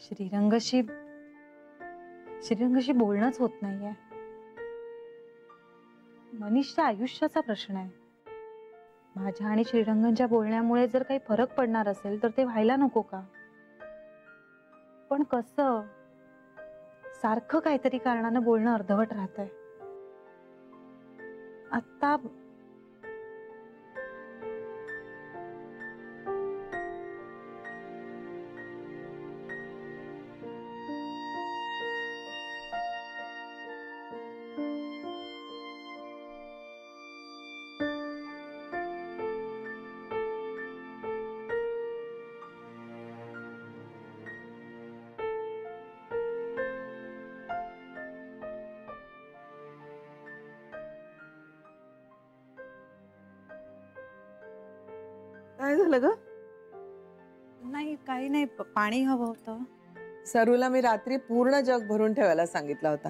श्रीरंगशी बोलणंच होत नाहीये. मनीषच्या आयुष्याचा प्रश्न आहे. माझ्या आणि श्रीरंगच्या बोलण्यामुळे जर काही फरक पडणार असेल तर ते व्हायला नको का? पण कसं? सारखं काहीतरी कारणानं बोलणं अर्धवट राहतंय. आता काय झालं ग? नाही, काही नाही, पाणी हवं होतं. सरूला मी रात्री पूर्ण जग भरून ठेवायला सांगितला होता.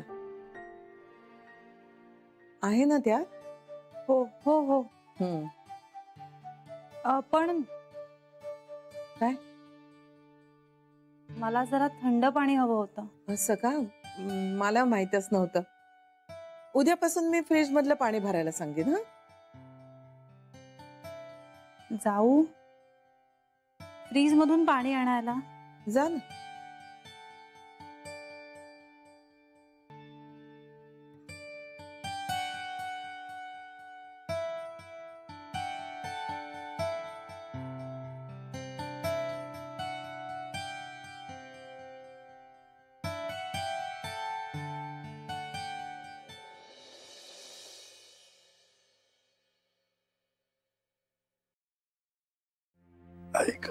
आहे ना त्या? हो हो हो. पण काय? मला जरा थंड पाणी हवं होतं. असं का? मला माहितच नव्हतं. उद्यापासून मी फ्रीज मधलं पाणी भरायला सांगेन. हा, जाऊ फ्रीज मधून पाणी आणायला? जा ना. ऐक,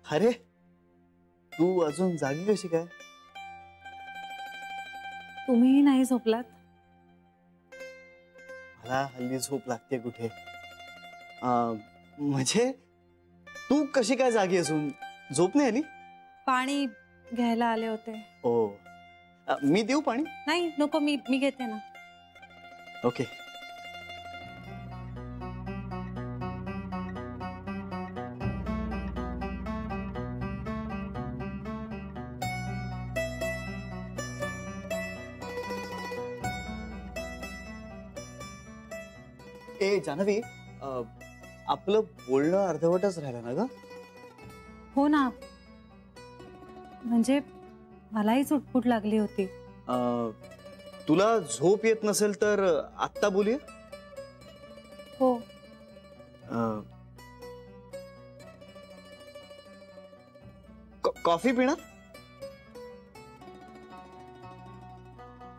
अरे तू अजून जागी कशी काय? तुम्हीही नाही झोपलात? मला हल्ली झोप लागते कुठे. म्हणजे तू कशी काय जागी असून झोप नाही आली? पाणी घ्यायला आले होते. ओ, मी देऊ पाणी? नाही नको, मी घेते ना. ओके. ए जान्हवी, आपलं बोलणं अर्धवटच राहिलं ना ग? हो ना, म्हणजे मलाही चुटपुट लागली होती. तुला झोप येत नसेल तर आत्ता बोलूया. हो. कॉफी पिणार?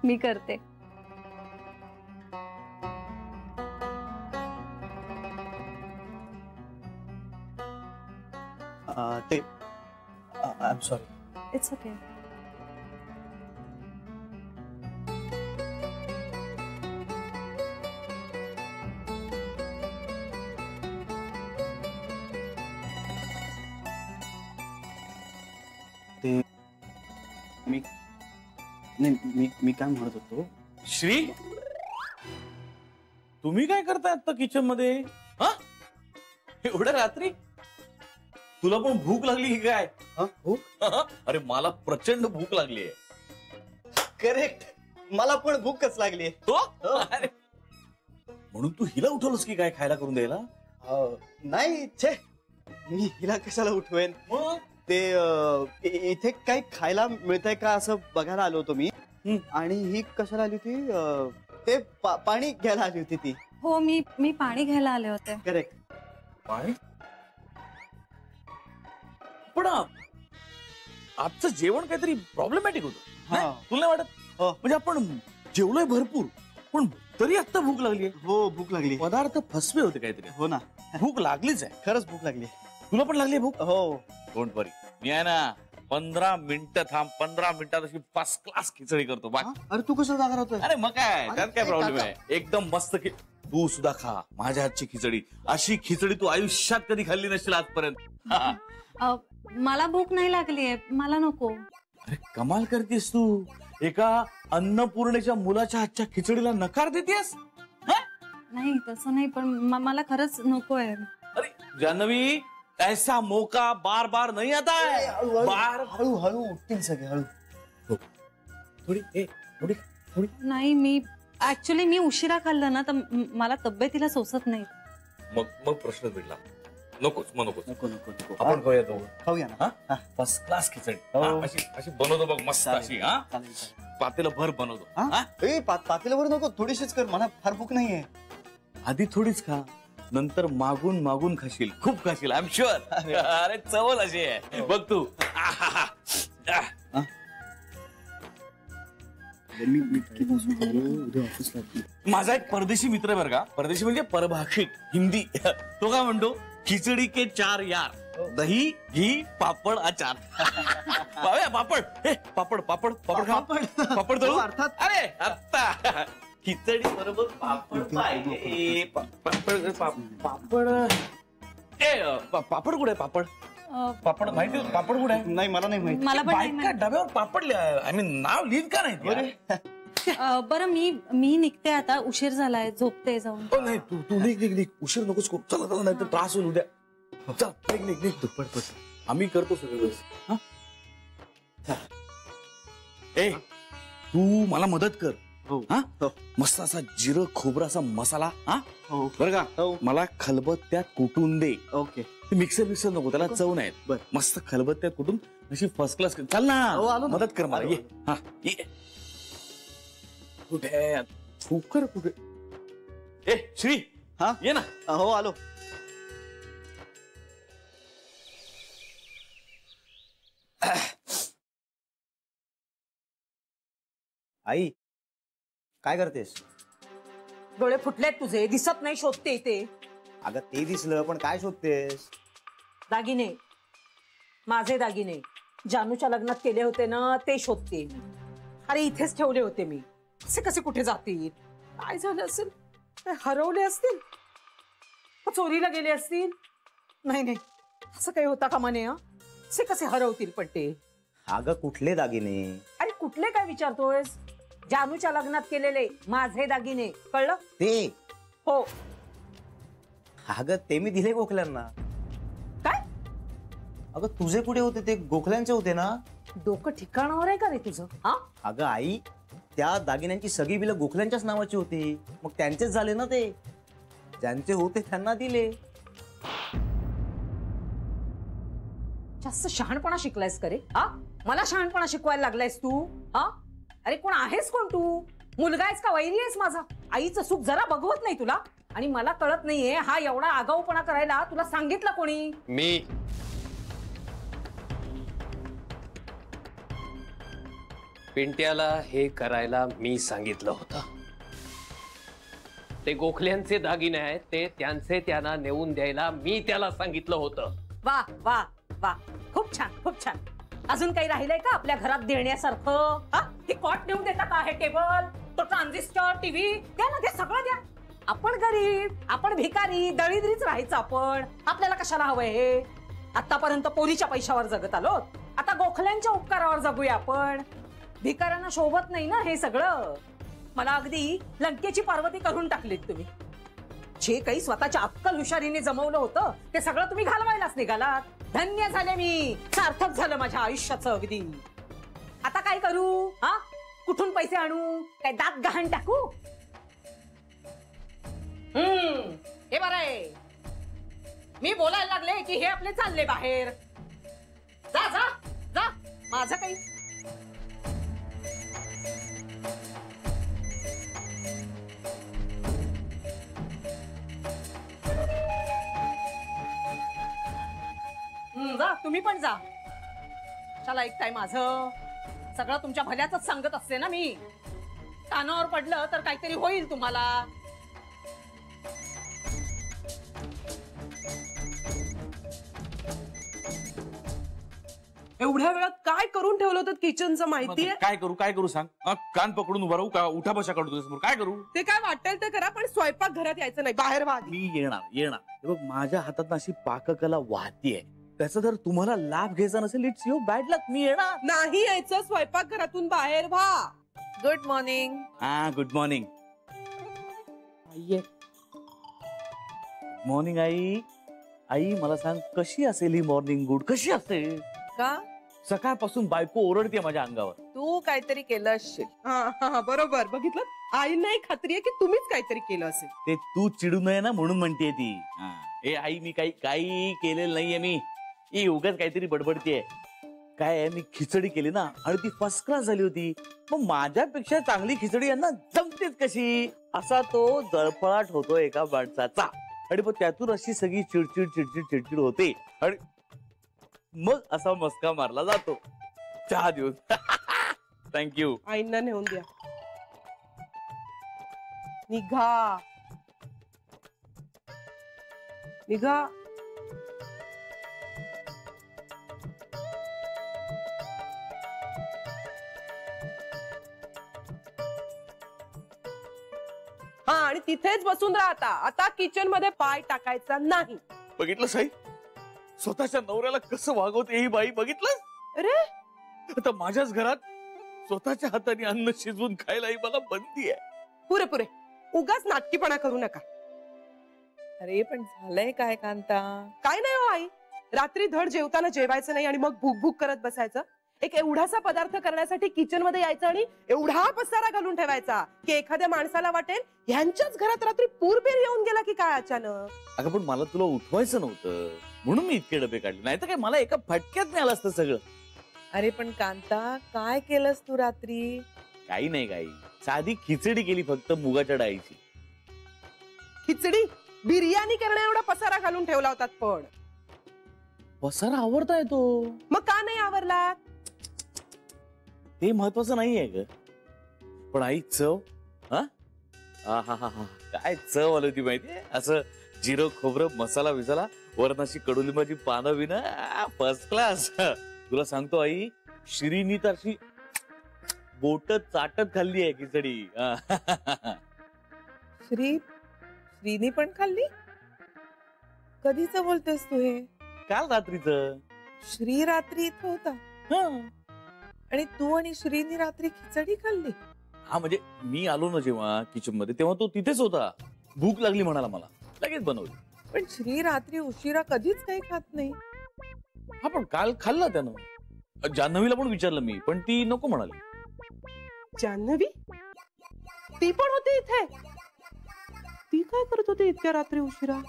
मी करते. I'm sorry. It's okay. मी काय म्हणत होतो, श्री, तुम्ही काय करताय आता किचन मध्ये? हा, एवढ्या रात्री? तुला पण भूक लागली की काय? भूक? अरे मला प्रचंड भूक लागली आहे. करेक्ट, मला पण भूकच लागली. म्हणून तू हिला उठवलंस की काय खायला करून द्यायला? नाही छे, मी हिला कशाला उठवेन. ते इथे काही खायला मिळतंय का असं बघायला आलो होतो मी. आणि ही कशाला आली होती? ते पाणी घ्यायला आली होती ती. हो, मी पाणी घ्यायला आले होते. करेक्ट. पाणी? पण आजचं जेवण काहीतरी प्रॉब्लेमॅटिक होतं, तुला नाही वाटत? म्हणजे आपण जेवलोय भरपूर, पण तरी आता भूक लागली. हो, भूक लागली. पदार्थ फसवे होते काहीतरी. हो ना, भूक लागलीच आहे. खरंच भूक लागली. तुला पण लागली भूक? हो. डोंट वरी, मी आहे ना. 15 मिनिटं थांब, 15 मिनिटात अशी फर्स्ट क्लास खिचडी करतो बा. अरे तू कसं जागा राहतोय? अरे मग काय, त्यात काय अरे, प्रॉब्लेम काका. आहे? एकदम मस्त तू सुद्धा खा माझ्या हातची खिचडी. अशी खिचडी तू आयुष्यात कधी खाल्ली नसशील आजपर्यंत. हा. मला भूक नाही लागलीये, मला नको. अरे कमाल करतेस तू, एका अन्नपूर्णेच्या मुलाच्या हातच्या खिचडीला नकार देतेस. नाही तसं नाही, पण मला खरंच नकोय. अरे जान्हवी, ऐसा मौका बार बार नहीं आता है. बार हळू हळू उठतील सगळे, हळू. थोडी थोडी. नाही, मी ऍक्च्युली मी उशिरा खाल्लं ना, तर मला तब्येतीला सोसत नाही. मग प्रश्न मिळला. नकोच मग नकोच. नको नको नको. आपण खाऊया तो. खाऊया ना. हा? फर्स्ट क्लास खिचडी. हो. हा, अशी बनवतो बघ मस्त अशी. हा, चालेल, चालेल. पातेलं भर बनवतो. हा? हा? ए, पातेल्यावर नको, थोडीशीच कर, मला फार भूक नाहीये. आधी थोडीच खा, नंतर मागून मागून खाशील, खूप खाशील. I am sure. अरे चवल अशी आहे बघ तू. आहाहा. आह. माझा एक परदेशी मित्र आहे बरं का, परदेशी म्हणजे परभाषिक हिंदी. तो काय म्हणतो, खिचडी के 4 यार, दही घी पापड अचार. पापड, हे पापड पापड पापड खा. पापड तळू. हो, अर्थात. अरे आता खिचडी बरोबर पापड पाहिजे. पापड पापड कुठे आहे? पापड माहिती आहे? पापड कुठे आहे? नाही, मला नाही माहिती. मला पण नाही बायका डब्यावर पापड आय मीन नाव लिहित का नाही? बरं, मी निघते आता, उशीर झालाय, झोपते जाऊन. नाही तू निघ. उशीर नकोच करू. चला नाही तर त्रास होईल उद्या. चल निघ तू. पट आम्ही करतो सगळं व्यवस्थित. हा? ए, तू मला मदत कर. हो. हा? हो. मस्त असा जिरं खोबराचा मसाला. हा, हो. बरं का? हो. मला खलबत्त्यात कुटून दे. ओके. मिक्सर नको, त्याला चव नाही. बर. मस्त खलबत्त्यात कुटून अशी फर्स्ट क्लास. चल ना, हो, आलो ना. मदत कर मला. आलो. ये. हा, ये. कुठे कुकर कुठे? ए श्री, हा? ये ना. हो, आलो. आई, काय करतेस? डोळे फुटलेत तुझे, दिसत नाही, शोधते ते. अगं ते दिसलं, पण काय शोधतेस? दागिने, माझे दागिने जानूच्या लग्नात केले होते ना, ते शोधते. अरे इथेच ठेवले होते मी. असे कसे कुठे जातील? काय झालं असेल? काय हरवले असतील? का चोरीला गेले असतील? नाही, असं काही होता कामा नये. असे कसे हरवतील पण ते? अगं कुठले दागिने? अरे कुठले काय विचारतोयस? जानूच्या लग्नात केलेले माझे दागिने, कळलं? ते? हो. अगं ते मी दिले गोखल्यांना. काय? अगं तुझे कुठे होते? ते गोखल्यांचे होते ना. डोकं ठिकाणावर आहे का रे तुझं? हा, अगं आई, त्या दागिन्यांची सगळी बिलं गोखल्यांच्याच नावाची होती. मग त्यांचेच झाले ना ते. ज्यांचे होते त्यांना दिले. जास्त शहाणपणा शिकलायस का रे? हा, मला शहाणपणा शिकवायला लागलायस तू? हा, अरे कोण आहेस? कोण तू? मुलगा आहेस का वैरी आहेस माझा? आईचं सुख जरा बघवत नाही तुला? आणि मला कळत नाहीये, हा एवढा आगाऊपणा करायला तुला सांगितलं कोणी? मी. पिंट्याला हे करायला मी सांगितलं होतं. ते गोखल्यांचे दागिने आहेत, ते त्यांचे त्यांना नेऊन द्यायला मी त्याला सांगितलं होतं. वा वा वा, खूप छान, खूप छान. अजून काही राहिलंय का आपल्या घरात देण्यासारखं? हा, ती कॉट नेऊन देता का? हे टेबल, तो ट्रान्झिस्टर, टीव्ही, द्या ना, ते सगळं द्या. आपण गरीब, आपण भिकारी, दळिद्रीच राहायचं आपण. आपल्याला कशाला हवंय हे? आतापर्यंत पोरीच्या पैशावर जगत आलो, आता गोखल्यांच्या उपकारावर जगूया आपण. भिकाऱ्यांना शोभत नाही ना हे सगळं. मला अगदी लंकेची पार्वती करून टाकलीत तुम्ही. जे काही स्वतःच्या अक्कल हुशारीने जमवलं होतं ते सगळं तुम्ही घालवायलाच निघालात. धन्य झाले मी, सार्थक झालं माझ्या आयुष्याचं अगदी. आता काय करू? हा, कुठून पैसे आणू? काय दात गहाण टाकू? हे बरं आहे, मी बोलायला लागले की हे आपले चालले बाहेर. जा जा जा, माझं काही. जा, तुम्ही पण जा. चला, ऐकताय माझं? सगळं तुमच्या भल्याच सांगत असते ना मी. कानावर पडलं तर काहीतरी होईल तुम्हाला. ए एवढ्या वेळात काय करून ठेवलं होतं किचनचं माहितीये? काय करू सांग? कान पकडून उभा राहू का? उठा बशा काढू तुझ्यासमोर? काय करू? ते काय वाटेल ते करा, पण स्वयंपाक घरात यायचं नाही, बाहेर व्हा. मी येणार. हे बघ, माझ्या हातात अशी पाककला वाहतीये, त्याचा जर तुम्हाला लाभ घ्यायचा नसेल, इट्स युअर बॅड लक. मी येणार नाही यायचं, स्वयंपाक घरातून बाहेर व्हा. Good morning. हा, गुड मॉर्निंग. मॉर्निंग आई. आई मला सांग, कशी असेल ही मॉर्निंग? गुड कशी असेल? का? सकाळपासून बायको ओरडते माझ्या अंगावर. तू काहीतरी केलं असशील. बरोबर, बघितलं? आईला एक खात्री आहे की तुम्हीच काहीतरी केलं असेल. ते तू चिडू नये ना म्हणून म्हणते ती. ए आई, मी काही केलेलं नाहीये. मी उगाच काहीतरी बडबडतीये. काय आहे, मी खिचडी केली ना आणि ती फर्स्ट क्लास झाली होती. मग माझ्यापेक्षा चांगली खिचडी यांना जमतेच कशी? असा तो जळफळाट होतो एका माणसाचा. आणि मग त्यातून अशी सगळी चिडचिड होते आणि मग असा मस्का मारला जातो चहा देऊन. थँक्यू. आईंना नेऊन द्या. निघा. हा, आणि तिथेच बसून राहता. आता किचन मध्ये पाय टाकायचा नाही. बघितलं साई, स्वतःच्या नवऱ्याला कसं वागवते ही बाई, बघितलं? अरे, आता माझ्याच घरात स्वतःच्या हाताने अन्न शिजवून खायला ही मला बंदी आहे. पुरे उगाच नाटकीपणा करू नका. अरे पण झालंय काय कांता? काय नाही हो आई, रात्री धड जेवताना जेवायचं नाही आणि मग भूक भूक करत बसायचं. एक एवढासा पदार्थ करण्यासाठी किचन मध्ये यायचं आणि एवढा पसारा घालून ठेवायचा की एखाद्या माणसाला वाटेल ह्यांच्याच घरात रात्री पूरबीर येऊन गेला की काय अचानक. अगं पण मला तुला उठवायचं नव्हतं म्हणून मी इतके डबे काढले, नाही तर काय मला एका फटक्यात मिळालं असतं सगळं. अरे पण कांता, काय केलंस तू रात्री? काही नाही, काही साधी खिचडी केली फक्त मुगाच्या डाळीची. खिचडी? बिर्याणी करण्या एवढा पसारा घालून ठेवला होता. पण पसारा आवडता येतो, मग का नाही आवरला? ते महत्वाचं नाहीये ग. पण आई चव, काय चव आली होती माहितीये? असं जिरं खोबरं मसाला विसाला, वरण अशी कडुलिंबाची पानं बिना, फर्स्ट क्लास. तुला सांगतो आई, श्रीनी तर अशी बोट चाटत खाल्ली आहे खिचडी. श्रीनी पण खाल्ली? कधीच बोलतेस तू हे? काल रात्रीच. श्री रात्री इथं होता आणि तू आणि श्रीनी रात्री खिचडी खाल्ली? हा, म्हणजे मी आलो ना जेव्हा किचन मध्ये तेव्हा तो तिथेच होता. भूक लागली म्हणाला मला, लगेच बनवली. पण श्री रात्री उशिरा कधीच काही खात नाही. हा, पण काल खाल्ला त्यानं. जान्हवीला पण विचारलं मी, पण ती नको म्हणाली. जान्हवी? ती पण होती इथे? ती काय करत होती इतक्या रात्री उशिरा?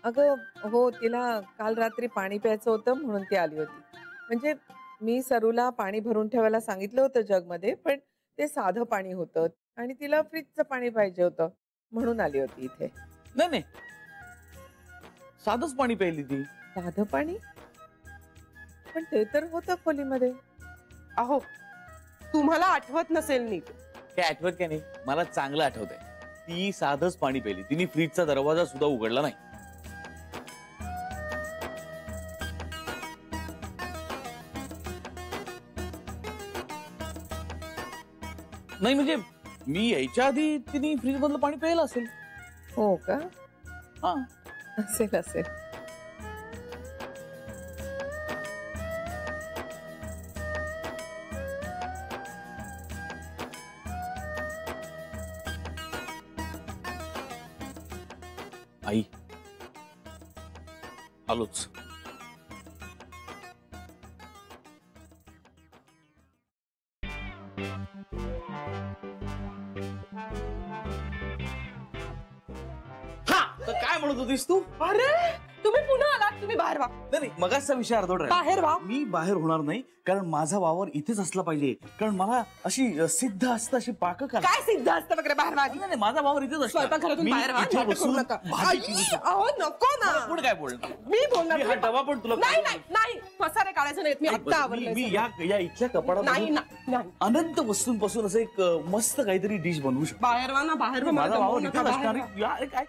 अगं हो, तिला काल रात्री पाणी प्यायचं होतं म्हणून ती आली होती. म्हणजे मी सरूला पाणी भरून ठेवायला सांगितलं होतं जगमध्ये, पण ते साधं पाणी होतं आणि तिला फ्रीजचं पाणी पाहिजे होतं म्हणून आली होती इथे. नाही, साधंच पाणी प्यायली ती. साधं पाणी? पण ते तर होतं खोलीमध्ये. अहो, तुम्हाला आठवत नसेल नीट. काय आठवत काय नाही, मला चांगलं आठवत आहे. ती साधंच पाणी प्यायली, तिने फ्रीजचा दरवाजा सुद्धा उघडला नाही. नाही म्हणजे मी यायच्या आधी तिने फ्रीज मधलं पाणी प्यायला असेल. हो का? हा, असेल. आई आलोच. काय म्हणत होतीस तू? अरे, तुम्ही पुन्हा आलात. तुम्ही बाहेर व्हा. नाही, मगाचा विषय अर्धवट राहिला. बाहेर व्हा. मी बाहेर होणार नाही, कारण माझा वावर इथेच असला पाहिजे. कारण मला अशी सिद्ध असतं अशी पाक करा. काय सिद्ध असतं वगैरे? बाहेर व्हा. नाही, माझा वावर इथेच असतो. स्वयंपाकघरातून बाहेर व्हा. इथे नाटक करू बसून नका. भाजी चिरू शकतो. अहो, नको ना. कोण काय बोलणार? मी बोलणार. मी हा डबा पण तुला नाही नाही नाही, पसारे काढायचे नाहीत. मी आत्ता आवरले. मी या इथल्या कपाडात नाही नाही, अनंत वस्तूंपासून असं एक मस्त काहीतरी डिश बनवू शकतो. बाहेर व्हा ना. बाहेर व्हा. माझा मला वावर दमवू इथेच नका. असणार. बाहेर व्हा. अरे काय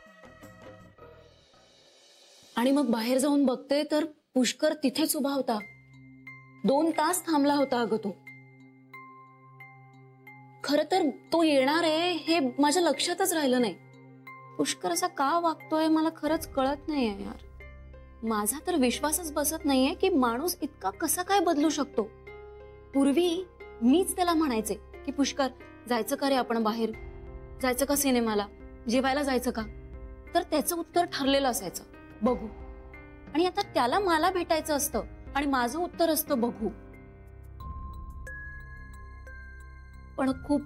आणि मग बाहेर जाऊन बघते तर पुष्कर तिथेच उभा होता. 2 तास थांबला होता अगं तो. खर तर तो येणार आहे हे माझ्या लक्षातच राहिलं नाही. पुष्कर असा का वागतोय मला खरंच कळत नाहीये यार. माझा तर विश्वासच बसत नाहीये की माणूस इतका कसा काय बदलू शकतो. पूर्वी मीच त्याला म्हणायचे की पुष्कर जायचं का रे आपण बाहेर, जायचं का सिनेमाला, जेवायला जायचं का, तर त्याचं उत्तर ठरलेलं असायचं बघू. आणि आता त्याला मला भेटायचं असतं आणि माझं उत्तर असतं बघू. पण खूप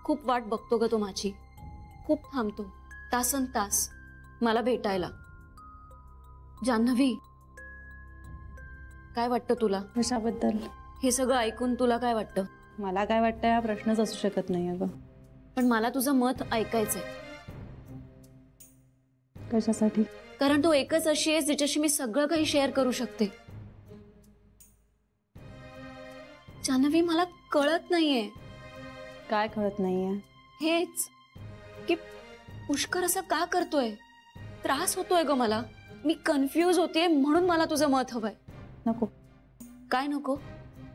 खूप वाट बघतो ग तो माझी. खूप थांबतो तासन तास मला भेटायला. जान्हवी, काय वाटतं तुला? कशाबद्दल? हे सगळं ऐकून तुला काय वाटतं? मला काय वाटतं हा प्रश्नच असू शकत नाही अगं. पण मला तुझं मत ऐकायचंय. कशासाठी? कारण तू एकच अशी आहेस जिच्याशी मी सगळं काही शेअर करू शकते. जान्हवी, मला कळत नाहीये. काय कळत नाहीये? हेच की पुष्कर असं का करतोय. त्रास होतोय ग मला. मी कन्फ्यूज होते म्हणून मला तुझं मत हवंय. नको. काय नको?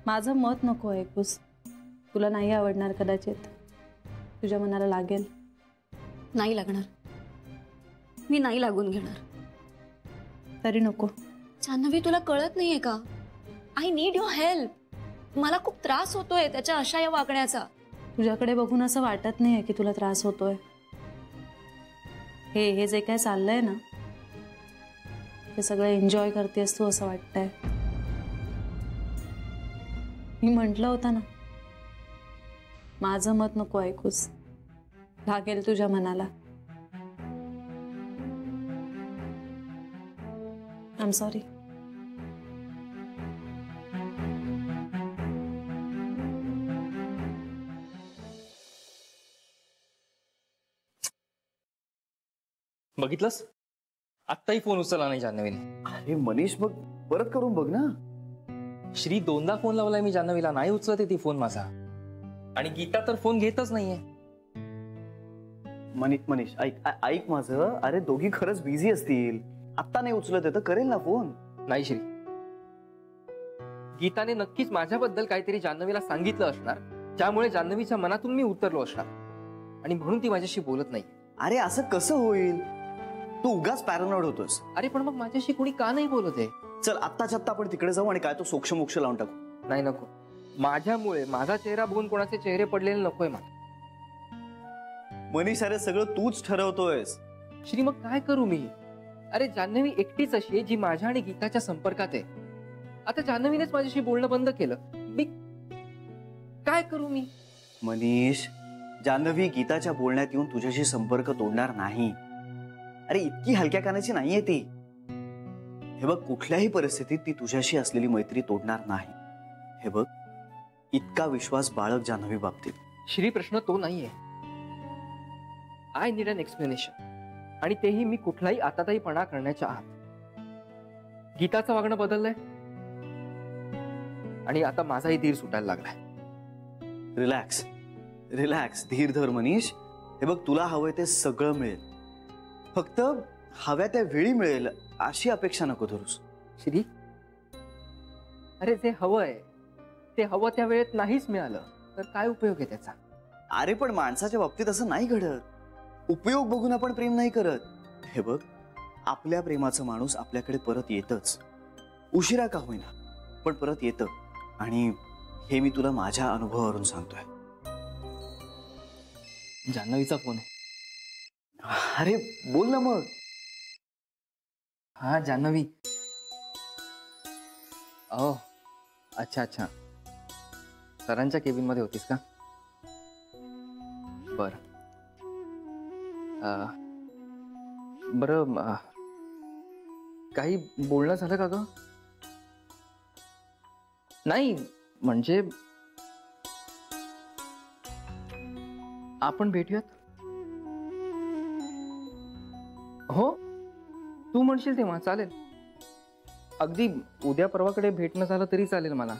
माझं मत नको ऐकूस. तुला नाही आवडणार कदाचित, तुझ्या मनाला लागेल. नाही लागणार. मी नाही लागून घेणार. तरी नको. जान्हवी, तुला कळत नाहीये का? I need your help. मला खूप त्रास होतोय त्याच्या अशा या वागण्याचा. तुझ्याकडे बघून असं वाटत नाहीये की तुला त्रास होतोय. हे जे काय चाललंय ना ते सगळं एन्जॉय करतेस तू असं वाटतंय. मी म्हटलं होतं ना माझं मत नको ऐकूस, लागेल तुझ्या मनाला. I am sorry. बघितलंस, आत्ताही फोन उचलला नाही जान्हवीने. अरे मनीष, मग परत करून बघ ना. श्री 2दा फोन लावलाय मी जान्हवीला, नाही उचलते ती फोन माझा. आणि गीता तर फोन घेतच नाहीये. मनीष ऐक माझं. अरे दोघी खरंच बिझी असतील, आत्ता नाही उचलत आहे तर करेल ना फोन. नाही श्री, गीताने नक्कीच माझ्याबद्दल काहीतरी जान्हवीला सांगितलं असणार, ज्यामुळे जान्हवीच्या मनातून मी उतरलो असणार आणि म्हणून ती माझ्याशी बोलत नाही. अरे असं कसं होईल? तू उगाच पॅरानॉइड होतोस. अरे पण मग माझ्याशी कोणी का नाही बोलत आहे? चल आत्ताच्या आत्ता आपण तिकडे जाऊ आणि काय तो सोक्ष मोक्ष लावून टाकू. नाही नको. माझ्यामुळे माझा चेहरा बघून कोणाचे चेहरे पडलेले नकोय मला. मनीष, अरे सगळं तूच ठरवतोयस. श्री, मग काय करू मी? अरे जान्हवी एकटीच अशी आहे जी माझ्या आणि गीताच्या संपर्कात आहे. आता जान्हवीनेच माझ्याशी बोलणं बंद केलं. मी काय करू मी? मनीष, जान्हवी गीताच्या बोलण्यात येऊन तुझ्याशी संपर्क तोडणार नाही. अरे इतकी हलक्या कानाची नाहीये ती. हे बघ, कुठल्याही परिस्थितीत ती तुझ्याशी असलेली मैत्री तोडणार नाही. हे बघ, इतका विश्वास बाळग जान्हवी बाबतीत. श्री, प्रश्न तो नाहीये. आय नीड अन एक्सप्लेनेशन, आणि तेही मी कुठलाही आताताईपणा करण्याच्या आत. गीताचं वागणं बदललंय आणि आता माझाही धीर सुटायला लागलाय. रिलॅक्स रिलॅक्स, धीर धर मनीष. हे बघ, तुला हवंय ते सगळं मिळेल, फक्त हव्या त्या वेळी मिळेल अशी अपेक्षा नको धरूस. श्री, अरे जे हवंय ते हवं त्या वेळेत नाहीच मिळालं तर काय उपयोग आहे त्याचा? अरे पण माणसाच्या बाबतीत असं नाही घडत. उपयोग बघून आपण प्रेम नाही करत. हे बघ, आपल्या प्रेमाचं माणूस आपल्याकडे परत येतच, उशिरा का होईना पण परत येतं. आणि हे मी तुला माझ्या अनुभवावरून सांगतोय. जान्हवीचा फोन आहे. अरे बोल ना मग. हा जान्हवी. ओ अच्छा अच्छा, सरांच्या केबिन मध्ये होतीस का? बर बरं, काही बोलणं झालं का ग? नाही म्हणजे आपण भेटूयात. हो, तू म्हणशील तेव्हा चालेल. अगदी उद्या परवाकडे भेटणं झालं तरी चालेल मला.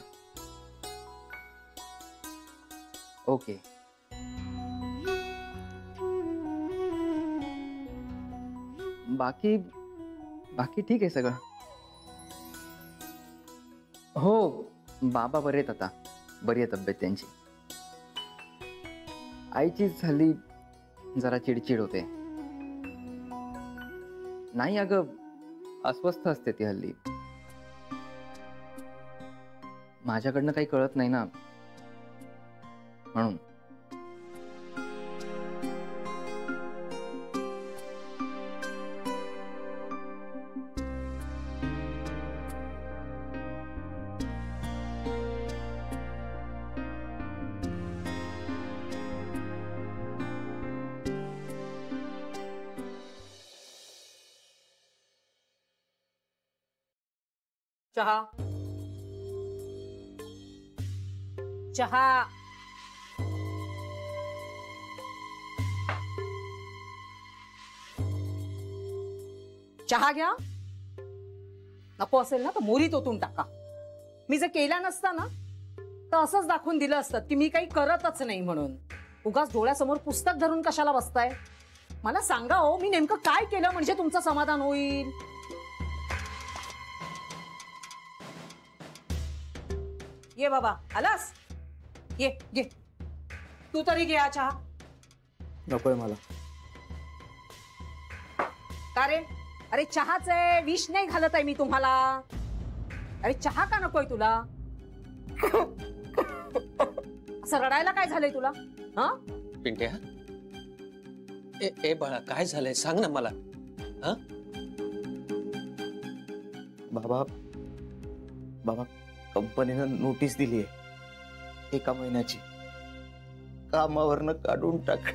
ओके. बाकी बाकी ठीक आहे सगळं. हो, बाबा बरे आहेत आता, बरी आहे तब्येत त्यांची. आईचीच झाली जरा चिडचिड होते. नाही अगं, अस्वस्थ असते ती हल्ली. माझ्याकडनं काही कळत नाही ना म्हणून. चहा चहा. चहा घ्या. नको असेल ना तर मोरीत ओतून टाका. मी जर केला नसता ना तर असंच दाखवून दिलं असतं की मी काही करतच नाही म्हणून. उगाच डोळ्यासमोर पुस्तक धरून कशाला बसताय? मला सांगा हो, मी नेमकं काय केलं म्हणजे तुमचं समाधान होईल? ये बाबा, आलास? ये घे. तू तरी घे चहा. नकोय मला. का रे? अरे चहाच आहे, विष नाही घालत आहे मी तुम्हाला. अरे चहा का नकोय तुला? असं रडायला काय झालंय तुला? हा पिंट्या, ए बाळा, काय झालंय सांग ना मला. बाबा बाबा, कंपनीनं नोटीस दिली आहे 1 महिन्याची. कामावरनं काढून टाक.